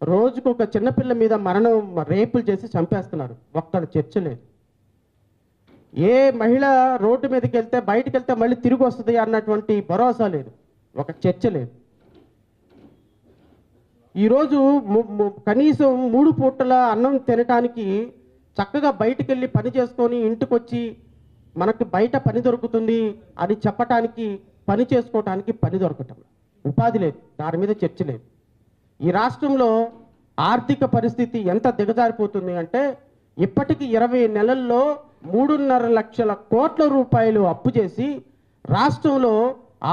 రోజుకు ఒక చిన్నపిల్ల మీద రేపులు చేసి చంపేస్తున్నారు. ఒక్కడ చర్చ లేదు. ఏ మహిళ రోడ్డు మీదకి వెళ్తే బయటకు వెళ్తే మళ్ళీ తిరిగి వస్తుంది అన్నటువంటి భరోసా లేదు. ఒక చర్చ లేదు. ఈరోజు కనీసం 3 పూటల అన్నం తినటానికి చక్కగా బయటికి వెళ్ళి పని చేసుకొని ఇంటికి వచ్చి మనకి బయట పని దొరుకుతుంది అని చెప్పటానికి, పని చేసుకోవటానికి పని దొరకటం, ఉపాధి లేదు. దాని మీద చర్చ లేదు. ఈ రాష్ట్రంలో ఆర్థిక పరిస్థితి ఎంత దిగజారిపోతుంది అంటే ఇప్పటికి 20 నెలల్లో 3.5 లక్షల కోట్ల రూపాయలు అప్పు చేసి రాష్ట్రంలో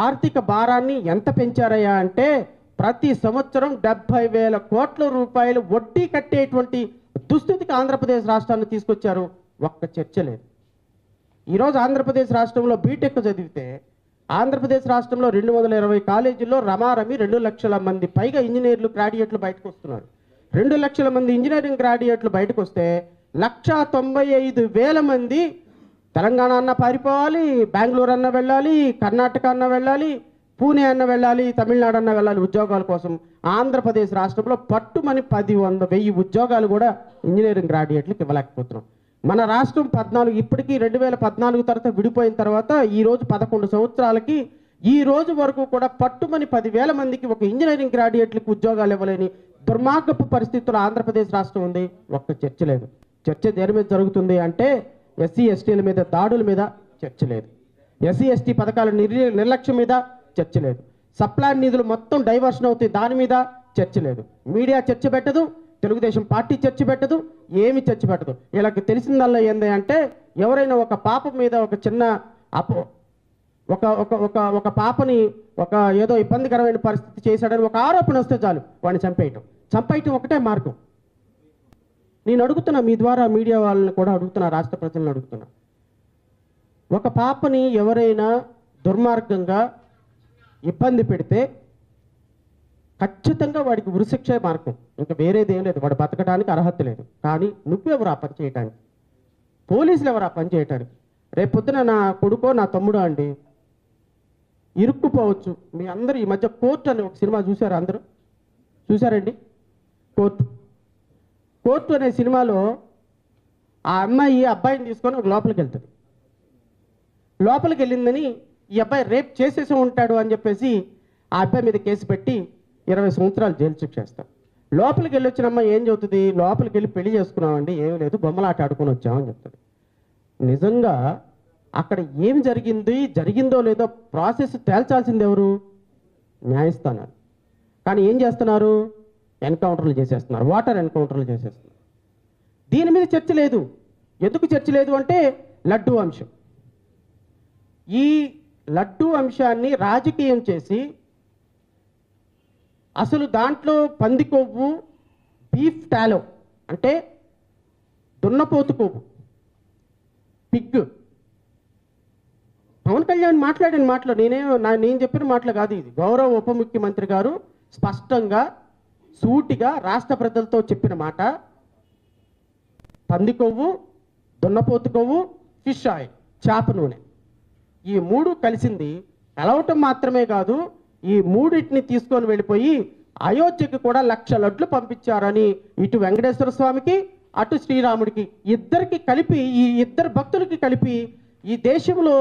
ఆర్థిక భారాన్ని ఎంత పెంచారయ్యా అంటే ప్రతి సంవత్సరం 70,000 కోట్ల రూపాయలు వడ్డీ కట్టేటువంటి దుస్థితికి ఆంధ్రప్రదేశ్ రాష్ట్రాన్ని తీసుకొచ్చారు. ఒక్క చర్చ లేదు. ఈరోజు ఆంధ్రప్రదేశ్ రాష్ట్రంలో బీటెక్ చదివితే ఆంధ్రప్రదేశ్ రాష్ట్రంలో 220 కాలేజీల్లో రమారమి 2 లక్షల మంది పైగా ఇంజనీర్లు గ్రాడ్యుయేట్లు బయటకు వస్తున్నారు. 2 లక్షల మంది ఇంజనీరింగ్ గ్రాడ్యుయేట్లు బయటకు వస్తే 195,000 మంది తెలంగాణ అన్న పారిపోవాలి, బెంగళూరు అన్న వెళ్ళాలి, కర్ణాటక అన్న వెళ్ళాలి, పూణే అన్న వెళ్ళాలి, తమిళనాడు అన్న వెళ్ళాలి ఉద్యోగాల కోసం. ఆంధ్రప్రదేశ్ రాష్ట్రంలో పట్టుమని 10,000 ఉద్యోగాలు కూడా ఇంజనీరింగ్ గ్రాడ్యుయేట్లకు ఇవ్వలేకపోతున్నాం. మన రాష్ట్రం 14 ఇప్పటికీ 2014 తర్వాత విడిపోయిన తర్వాత ఈరోజు 11 సంవత్సరాలకి ఈ రోజు వరకు కూడా పట్టుమని 10,000 మందికి ఒక ఇంజనీరింగ్ గ్రాడ్యుయేట్లకు ఉద్యోగాలు ఇవ్వలేని దుర్మార్గపు పరిస్థితుల్లో ఆంధ్రప్రదేశ్ రాష్ట్రం ఉంది. ఒక్క చర్చ లేదు. చర్చ దేని మీద జరుగుతుంది అంటే ఎస్సీ ఎస్టీల మీద దాడుల మీద చర్చ లేదు. ఎస్సీ ఎస్టీ పథకాల నిర్లక్ష్యం మీద చర్చ లేదు. సప్లాన్ నిధులు మొత్తం డైవర్షన్ అవుతాయి, దాని మీద చర్చ లేదు. మీడియా చర్చ పెట్టదు, తెలుగుదేశం పార్టీ చర్చ పెట్టదు, ఏమి చర్చ పెట్టదు. వీళ్ళకి తెలిసిందల్లా ఏంది అంటే ఎవరైనా ఒక పాప మీద ఒక చిన్న ఒక పాపని ఏదో ఇబ్బందికరమైన పరిస్థితి చేశాడని ఒక ఆరోపణ వస్తే చాలు వాడిని చంపేయటం ఒకటే మార్గం. నేను అడుగుతున్నా, మీ ద్వారా మీడియా వాళ్ళని కూడా అడుగుతున్నా, రాష్ట్ర ప్రజలను అడుగుతున్నా, ఒక పాపని ఎవరైనా దుర్మార్గంగా ఇబ్బంది పెడితే ఖచ్చితంగా వాడికి ఉరిశిక్షే మార్గం, ఇంకా వేరేదేం లేదు. వాడు బతకడానికి అర్హత లేదు. కానీ నువ్వెవరు ఆ పని చేయటానికి? పోలీసులు ఎవరు ఆ పని చేయటానికి? రేపొద్దున నా కొడుకో నా తమ్ముడో అండి ఇరుక్కుపోవచ్చు. మీ అందరూ ఈ మధ్య కోర్టు అని ఒక సినిమా చూసారు, అందరూ చూసారండి? కోర్టు అనే సినిమాలో ఆ అమ్మాయి అబ్బాయిని తీసుకొని ఒక లోపలికి వెళ్తుంది. లోపలికి వెళ్ళిందని ఈ అబ్బాయి రేప్ చేసేసి ఉంటాడు అని చెప్పేసి ఆ అబ్బాయి మీద కేసు పెట్టి 20 సంవత్సరాలు జైలు శిక్ష చేస్తాం. లోపలికి వెళ్ళి వచ్చిన అమ్మాయి ఏం చెబుతుంది? లోపలికి వెళ్ళి పెళ్లి చేసుకున్నామండి, ఏమీ లేదు, బొమ్మలాట ఆడుకొని వచ్చామని చెప్తుంది. నిజంగా అక్కడ ఏం జరిగిందో లేదో ప్రాసెస్ తేల్చాల్సింది ఎవరు? న్యాయస్థానాలు. కానీ ఏం చేస్తున్నారు? ఎన్కౌంటర్లు చేసేస్తున్నారు, వాటర్ ఎన్కౌంటర్లు చేసేస్తున్నారు. దీని మీద చర్చ లేదు. ఎందుకు చర్చ లేదు అంటే లడ్డూ అంశం. ఈ లడ్డూ అంశాన్ని రాజకీయం చేసి అసలు దాంట్లో పంది కొవ్వు, బీఫ్ టాలో అంటే దున్నపోతు కొవ్వు, పిగ్. పవన్ కళ్యాణ్ మాట్లాడిన మాటలు నేను చెప్పిన మాటలు కాదు ఇది. గౌరవ ఉప ముఖ్యమంత్రి గారు స్పష్టంగా సూటిగా రాష్ట్ర ప్రజలతో చెప్పిన మాట, పంది కొవ్వు, దున్నపోతు కొవ్వు, ఫిష్ ఆయిల్, చేప నూనె, ఈ 3 కలిసింది కలవటం మాత్రమే కాదు, ఈ 3టిని తీసుకొని వెళ్ళిపోయి అయోధ్యకి కూడా 1,00,000 లడ్లు పంపించారని ఇటు వెంకటేశ్వర స్వామికి అటు శ్రీరాముడికి ఇద్దరికి కలిపి, ఈ ఇద్దరు భక్తులకి కలిపి ఈ దేశంలో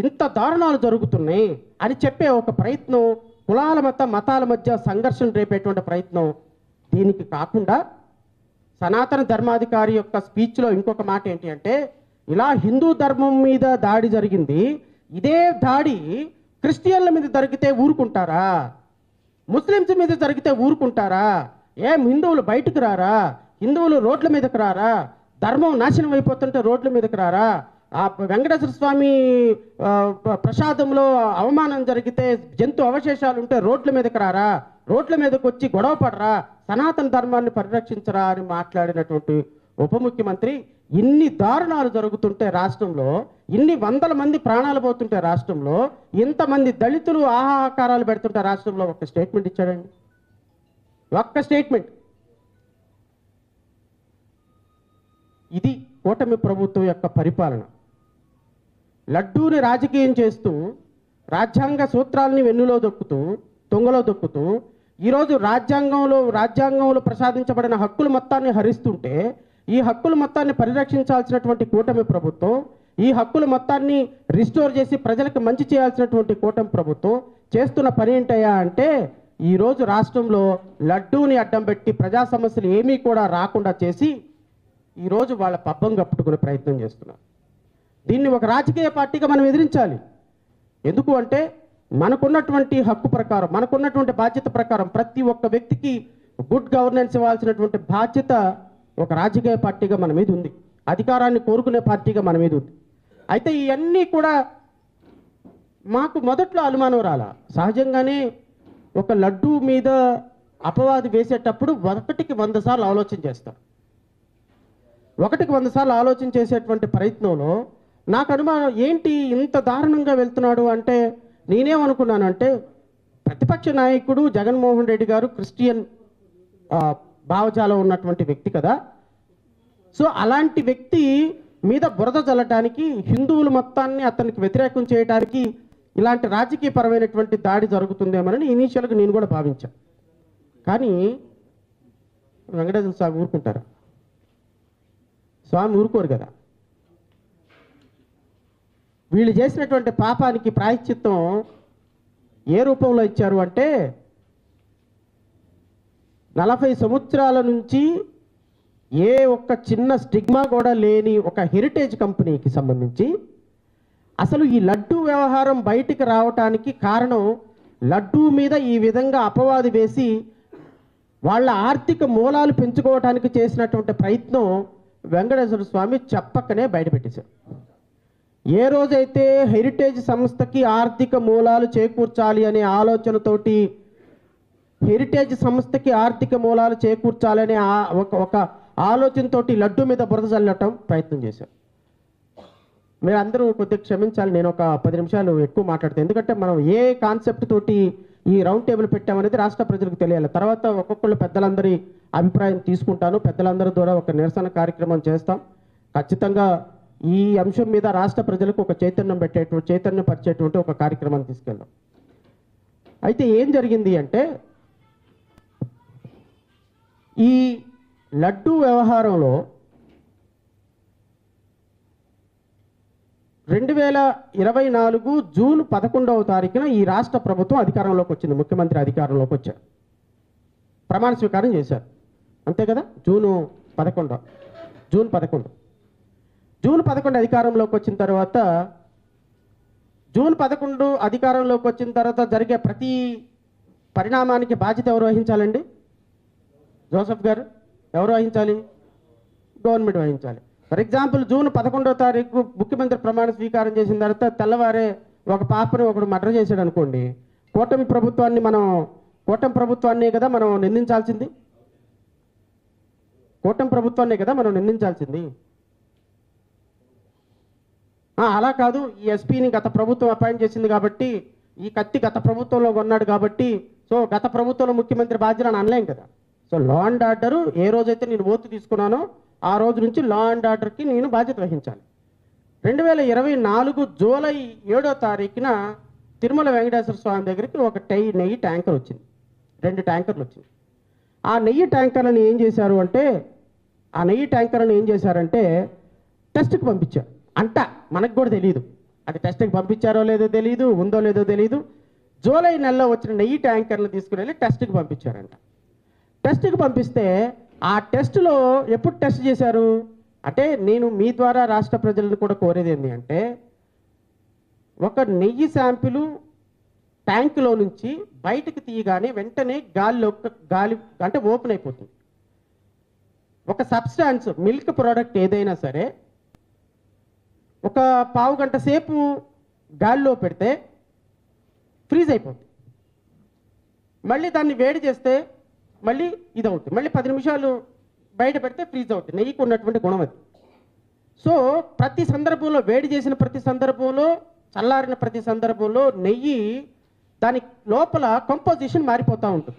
ఇంత దారుణాలు జరుగుతున్నాయి అని చెప్పే ఒక ప్రయత్నం, కులాల మతాల మధ్య సంఘర్షణ రేపేటువంటి ప్రయత్నం. దీనికి కాకుండా సనాతన ధర్మాధికారి యొక్క స్పీచ్లో ఇంకొక మాట ఏంటి అంటే, ఇలా హిందూ ధర్మం మీద దాడి జరిగింది, ఇదే దాడి క్రిస్టియన్ల మీద జరిగితే ఊరుకుంటారా? ముస్లిమ్స్ మీద జరిగితే ఊరుకుంటారా? ఏం హిందువులు బయటకు రారా? హిందువులు రోడ్ల మీదకి రారా? ధర్మం నాశనం అయిపోతుంటే రోడ్ల మీదకి రారా? ఆ వెంకటేశ్వర స్వామి ప్రసాదంలో అవమానం జరిగితే, జంతు అవశేషాలు ఉంటే రోడ్ల మీదకి రారా? రోడ్ల మీదకి వచ్చి గొడవ పడరా? సనాతన ధర్మాన్ని పరిరక్షించరా అని మాట్లాడినటువంటి ఉప ముఖ్యమంత్రి, ఇన్ని దారుణాలు జరుగుతుంటే రాష్ట్రంలో, ఇన్ని వందల మంది ప్రాణాలు పోతుంటే రాష్ట్రంలో, ఇంతమంది దళితులు ఆహాకారాలు పెడుతుంటే రాష్ట్రంలో ఒక్క స్టేట్మెంట్ ఇచ్చాడండి? ఒక్క స్టేట్మెంట్. ఇది కూటమి ప్రభుత్వం యొక్క పరిపాలన. లడ్డూని రాజకీయం చేస్తూ, రాజ్యాంగ సూత్రాలని వెన్నులో దొక్కుతూ, తొంగలో దొక్కుతూ, ఈరోజు రాజ్యాంగంలో ప్రసాదించబడిన హక్కులు మొత్తాన్ని హరిస్తుంటే ఈ హక్కులు మొత్తాన్ని పరిరక్షించాల్సినటువంటి కూటమి ప్రభుత్వం, ఈ హక్కులు మొత్తాన్ని రిస్టోర్ చేసి ప్రజలకు మంచి చేయాల్సినటువంటి కూటమి ప్రభుత్వం చేస్తున్న పని ఏంటయ్యా అంటే ఈరోజు రాష్ట్రంలో లడ్డూని అడ్డం పెట్టి ప్రజా సమస్యలు ఏమీ కూడా రాకుండా చేసి ఈరోజు వాళ్ళ పబ్బం కప్పుకునే ప్రయత్నం చేస్తున్నారు. దీన్ని ఒక రాజకీయ పార్టీగా మనం ఎదిరించాలి. ఎందుకు అంటే మనకున్నటువంటి హక్కు ప్రకారం, మనకున్నటువంటి బాధ్యత ప్రకారం ప్రతి ఒక్క వ్యక్తికి గుడ్ గవర్నెన్స్ ఇవ్వాల్సినటువంటి బాధ్యత ఒక రాజకీయ పార్టీగా మన మీద ఉంది, అధికారాన్ని కోరుకునే పార్టీగా మన మీద ఉంది. అయితే ఇవన్నీ కూడా మాకు మొదట్లో అనుమానం రాలా. సహజంగానే ఒక లడ్డూ మీద అపవాది వేసేటప్పుడు 1కి 100 సార్లు ఆలోచన చేస్తారు. 1కి 100 సార్లు ఆలోచన చేసేటువంటి ప్రయత్నంలో నాకు అనుమానం, ఏంటి ఇంత దారుణంగా వెళ్తున్నాడు అంటే నేనేమనుకున్నానంటే ప్రతిపక్ష నాయకుడు జగన్మోహన్ రెడ్డి గారు క్రిస్టియన్ భావజాలం ఉన్నటువంటి వ్యక్తి కదా. సో అలాంటి వ్యక్తి మీద బురద చల్లటానికి, హిందువులు మొత్తాన్ని అతనికి వ్యతిరేకం చేయడానికి ఇలాంటి రాజకీయపరమైనటువంటి దాడి జరుగుతుందేమోనని ఇనీషియల్గా నేను కూడా భావించాను. కానీ వెంకటేశ్వర స్వామి ఊరుకుంటారు? స్వామి ఊరుకోరు కదా. వీళ్ళు చేసినటువంటి పాపానికి ప్రాయశ్చిత్తం ఏ రూపంలో ఇచ్చారు అంటే 40 సంవత్సరాల నుంచి ఏ ఒక్క చిన్న స్టిగ్మా కూడా లేని ఒక హెరిటేజ్ కంపెనీకి సంబంధించి అసలు ఈ లడ్డూ వ్యవహారం బయటికి రావటానికి కారణం లడ్డూ మీద ఈ విధంగా అపవాది వేసి వాళ్ళ ఆర్థిక మూలాలు పెంచుకోవటానికి చేసినటువంటి ప్రయత్నం వెంకటేశ్వర స్వామి చెప్పకనే బయటపెట్టేశారు. ఏ రోజైతే హెరిటేజ్ సంస్థకి ఆర్థిక మూలాలు చేకూర్చాలి అనే ఆలోచనతోటి హెరిటేజ్ సంస్థకి ఆర్థిక మూలాలు చేకూర్చాలనే ఒక ఆలోచనతోటి లడ్డు మీద బురద చల్లటం ప్రయత్నం చేశారు. మీరు అందరూ కొద్దిగా క్షమించాలి, నేను ఒక 10 నిమిషాలు ఎక్కువ మాట్లాడతాను. ఎందుకంటే మనం ఏ కాన్సెప్ట్ తోటి ఈ రౌండ్ టేబుల్ పెట్టామనేది రాష్ట్ర ప్రజలకు తెలియాలి. తర్వాత ఒక్కొక్కళ్ళు పెద్దలందరి అభిప్రాయం తీసుకుంటాను, పెద్దలందరి ద్వారా ఒక నిరసన కార్యక్రమం చేస్తాం. ఖచ్చితంగా ఈ అంశం మీద రాష్ట్ర ప్రజలకు ఒక చైతన్యం పరిచేటువంటి ఒక కార్యక్రమాన్ని తీసుకెళ్దాం. అయితే ఏం జరిగింది అంటే ఈ లడ్డూ వ్యవహారంలో 2024 జూన్ 11వ తారీఖున ఈ రాష్ట్ర ప్రభుత్వం అధికారంలోకి వచ్చింది. ముఖ్యమంత్రి అధికారంలోకి వచ్చారు, ప్రమాణ స్వీకారం చేశారు, అంతే కదా. జూన్ 11 అధికారంలోకి వచ్చిన తర్వాత అధికారంలోకి వచ్చిన తర్వాత జరిగే ప్రతి పరిణామానికి బాధ్యత ఎవరు వహించాలండి? జోసెఫ్ గారు ఎవరు వహించాలి? గవర్నమెంట్ వహించాలి. ఫర్ ఎగ్జాంపుల్ జూన్ 11వ తారీఖు ముఖ్యమంత్రి ప్రమాణ స్వీకారం చేసిన తర్వాత తెల్లవారే ఒక పాపని ఒకడు మర్డర్ చేశాడు అనుకోండి, కూటమి ప్రభుత్వాన్నే కదా మనం నిందించాల్సింది. అలా కాదు, ఈ ఎస్పీని గత ప్రభుత్వం అపాయింట్ చేసింది కాబట్టి, ఈ కత్తి గత ప్రభుత్వంలో కొన్నాడు కాబట్టి సో గత ప్రభుత్వంలో ముఖ్యమంత్రి బాధ్యతను అనలేం కదా. సో లా అండ్ ఆర్డర్ ఏ రోజైతే నేను ఓతు తీసుకున్నానో ఆ రోజు నుంచి లా అండ్ ఆర్డర్కి నేను బాధ్యత వహించాలి. 2024 జూలై 7వ తారీఖున తిరుమల వెంకటేశ్వర స్వామి దగ్గరికి ఒక నెయ్యి ట్యాంకర్ వచ్చింది, 2 ట్యాంకర్లు వచ్చింది. ఆ నెయ్యి ట్యాంకర్లను ఏం చేశారంటే టెస్ట్కి పంపించారు అంట. మనకు కూడా తెలియదు అది టెస్ట్కి పంపించారో లేదో తెలియదు, ఉందో లేదో తెలియదు. జూలై నెలలో వచ్చిన నెయ్యి ట్యాంకర్లు తీసుకుని వెళ్ళి టెస్ట్కి పంపించారంట. టెస్ట్కి పంపిస్తే ఆ టెస్ట్లో ఎప్పుడు టెస్ట్ చేశారు అంటే, నేను మీ ద్వారా రాష్ట్ర ప్రజలను కూడా కోరేది ఏంటి అంటే, ఒక నెయ్యి శాంపిల్ ట్యాంకులో నుంచి బయటకు తీయగానే వెంటనే గాలి అంటే ఓపెన్ అయిపోతుంది. ఒక సబ్స్టాన్స్ మిల్క్ ప్రోడక్ట్ ఏదైనా సరే ఒక పావు గంట సేపు గాలిలో పెడితే ఫ్రీజ్ అయిపోతుంది. మళ్ళీ దాన్ని వేడి చేస్తే మళ్ళీ ఇది అవుతుంది, మళ్ళీ 10 నిమిషాలు బయట పెడితే ఫ్రీజ్ అవుతుంది. నెయ్యికి ఉన్నటువంటి గుణం అది. సో ప్రతి సందర్భంలో, వేడి చేసిన ప్రతి సందర్భంలో, చల్లారిన ప్రతి సందర్భంలో నెయ్యి దాని లోపల కంపోజిషన్ మారిపోతూ ఉంటుంది.